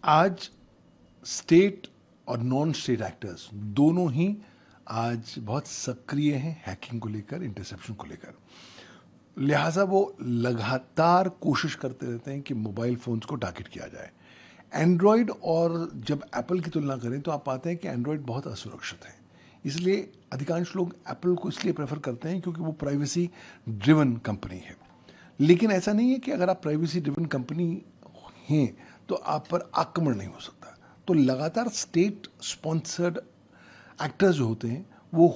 आज स्टेट और non state actors दोनों ही आज बहुत सक्रिय हैं हैकिंग को लेकर, इंटरसेप्शन को लेकर। लिहाजा वो लगातार कोशिश करते रहते हैं कि मोबाइल फ़ोन्स को टारगेट किया जाए। एंड्रॉयड और जब एप्पल की तुलना करें तो आप पाते हैं कि एंड्रॉयड बहुत असुरक्षित है। इसलिए अधिकांश लोग एप्पल को इसलिए प्रेफर करते हैं क्योंकि वो प्राइवेसी ड्रिवन कंपनी है। लेकिन ऐसा नहीं है कि अगर आप प्राइवेसी ड्रिवन कंपनी हैं तो आप पर आक्रमण नहीं हो सकता। तो लगातार स्टेट स्पॉन्सर्ड एक्टर्स जो होते हैं वो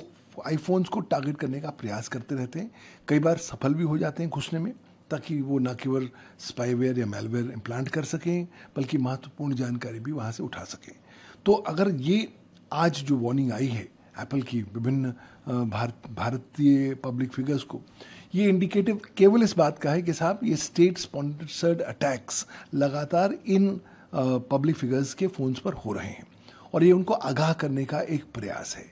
आईफोन्स को टारगेट करने का प्रयास करते रहते हैं। कई बार सफल भी हो जाते हैं घुसने में, ताकि वो न केवल स्पाईवेयर या मेलवेयर इम्प्लांट कर सकें बल्कि महत्वपूर्ण जानकारी भी वहाँ से उठा सकें। तो अगर ये आज जो वार्निंग आई है एप्पल की विभिन्न भारतीय पब्लिक फिगर्स को, ये इंडिकेटिव केवल इस बात का है कि साहब ये स्टेट स्पॉन्सर्ड अटैक्स लगातार इन पब्लिक फिगर्स के फ़ोन्स पर हो रहे हैं और ये उनको आगाह करने का एक प्रयास है।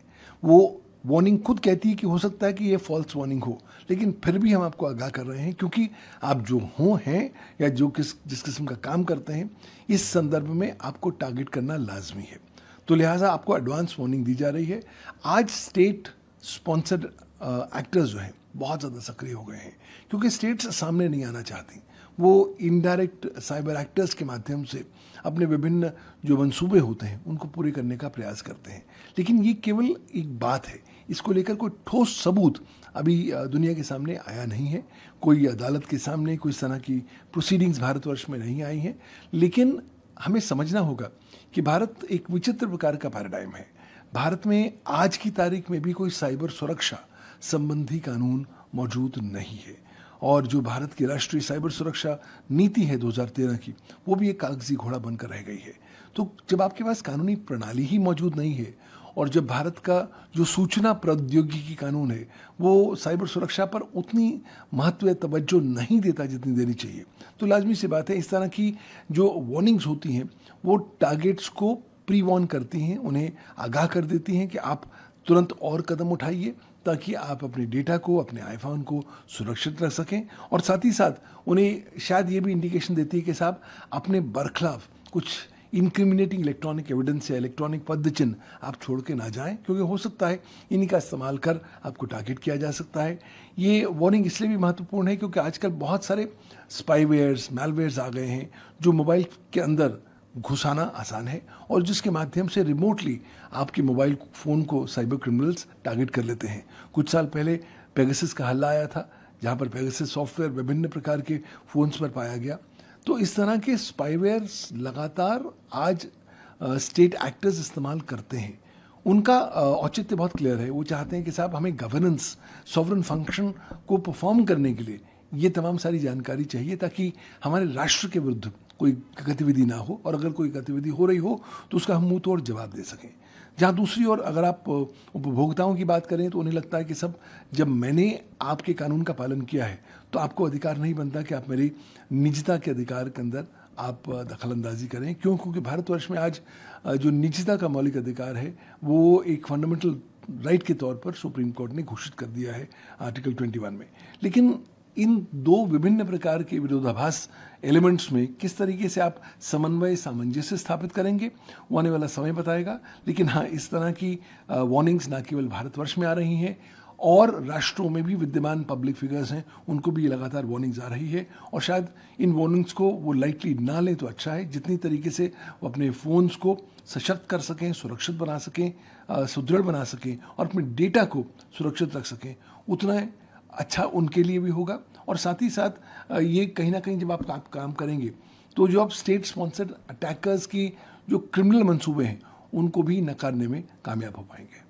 वो वार्निंग खुद कहती है कि हो सकता है कि ये फॉल्स वार्निंग हो, लेकिन फिर भी हम आपको आगाह कर रहे हैं क्योंकि आप जो हैं या जो जिस किस्म का काम करते हैं, इस संदर्भ में आपको टारगेट करना लाजमी है। तो लिहाजा आपको एडवांस वार्निंग दी जा रही है। आज स्टेट स्पॉन्सर्ड एक्टर्स जो हैं बहुत ज़्यादा सक्रिय हो गए हैं क्योंकि स्टेट्स सामने नहीं आना चाहती। वो इनडायरेक्ट साइबर एक्टर्स के माध्यम से अपने विभिन्न जो मंसूबे होते हैं उनको पूरे करने का प्रयास करते हैं। लेकिन ये केवल एक बात है, इसको लेकर कोई ठोस सबूत अभी दुनिया के सामने आया नहीं है। कोई अदालत के सामने कोई इस तरह की प्रोसीडिंग्स भारतवर्ष में नहीं आई हैं। लेकिन हमें समझना होगा कि भारत एक विचित्र प्रकार का पैराडाइम है। भारत में आज की तारीख में भी कोई साइबर सुरक्षा संबंधी कानून मौजूद नहीं है और जो भारत की राष्ट्रीय साइबर सुरक्षा नीति है 2013 की, वो भी एक कागजी घोड़ा बनकर रह गई है। तो जब आपके पास कानूनी प्रणाली ही मौजूद नहीं है और जब भारत का जो सूचना प्रौद्योगिकी कानून है वो साइबर सुरक्षा पर उतनी महत्व या तवज्जो नहीं देता जितनी देनी चाहिए, तो लाजमी सी बात है इस तरह की जो वार्निंग्स होती हैं वो टारगेट्स को प्री वार्न करती हैं, उन्हें आगाह कर देती हैं कि आप तुरंत और कदम उठाइए ताकि आप अपने डेटा को, अपने आईफोन को सुरक्षित रख सकें। और साथ ही साथ उन्हें शायद ये भी इंडिकेशन देती है कि साहब अपने बरखिलाफ कुछ इनक्रिमिनेटिंग इलेक्ट्रॉनिक एविडेंस या इलेक्ट्रॉनिक पदचिन्ह आप छोड़ के ना जाएं, क्योंकि हो सकता है इन्हीं का इस्तेमाल कर आपको टारगेट किया जा सकता है। ये वार्निंग इसलिए भी महत्वपूर्ण है क्योंकि आजकल बहुत सारे स्पाईवेयर्स, मैलवेयर्स आ गए हैं जो मोबाइल के अंदर घुसाना आसान है और जिसके माध्यम से रिमोटली आपके मोबाइल फ़ोन को साइबर क्रिमिनल्स टारगेट कर लेते हैं। कुछ साल पहले पेगासस का हल्ला आया था जहां पर पेगासस सॉफ्टवेयर विभिन्न प्रकार के फ़ोन्स पर पाया गया। तो इस तरह के स्पाईवेयर्स लगातार आज स्टेट एक्टर्स इस्तेमाल करते हैं। उनका औचित्य बहुत क्लियर है। वो चाहते हैं कि साहब हमें गवर्नेंस, सॉवरन फंक्शन को परफॉर्म करने के लिए ये तमाम सारी जानकारी चाहिए ताकि हमारे राष्ट्र के विरुद्ध कोई गतिविधि ना हो और अगर कोई गतिविधि हो रही हो तो उसका हम मुंह तोड़ जवाब दे सकें। जहाँ दूसरी ओर अगर आप उपभोक्ताओं की बात करें तो उन्हें लगता है कि सब जब मैंने आपके कानून का पालन किया है तो आपको अधिकार नहीं बनता कि आप मेरी निजता के अधिकार के अंदर आप दखलंदाजी करें। क्यों? क्योंकि भारतवर्ष में आज जो निजता का मौलिक अधिकार है वो एक फंडामेंटल राइट के तौर पर सुप्रीम कोर्ट ने घोषित कर दिया है आर्टिकल 21 में। लेकिन इन दो विभिन्न प्रकार के विरोधाभास एलिमेंट्स में किस तरीके से आप समन्वय, सामंजस्य स्थापित करेंगे वो आने वाला समय बताएगा। लेकिन हाँ, इस तरह की वार्निंग्स न केवल भारतवर्ष में आ रही हैं और राष्ट्रों में भी विद्यमान पब्लिक फिगर्स हैं उनको भी लगातार वार्निंग्स आ रही है और शायद इन वार्निंग्स को वो लाइटली ना लें तो अच्छा है। जितनी तरीके से वो अपने फ़ोन्स को सशक्त कर सकें, सुरक्षित बना सकें, सुदृढ़ बना सकें और अपने डेटा को सुरक्षित रख सकें, उतना अच्छा उनके लिए भी होगा। और साथ ही साथ ये कहीं ना कहीं जब आप काम करेंगे तो जो आप स्टेट स्पॉन्सर्ड अटैकर्स की जो क्रिमिनल मंसूबे हैं उनको भी नकारने में कामयाब हो पाएंगे।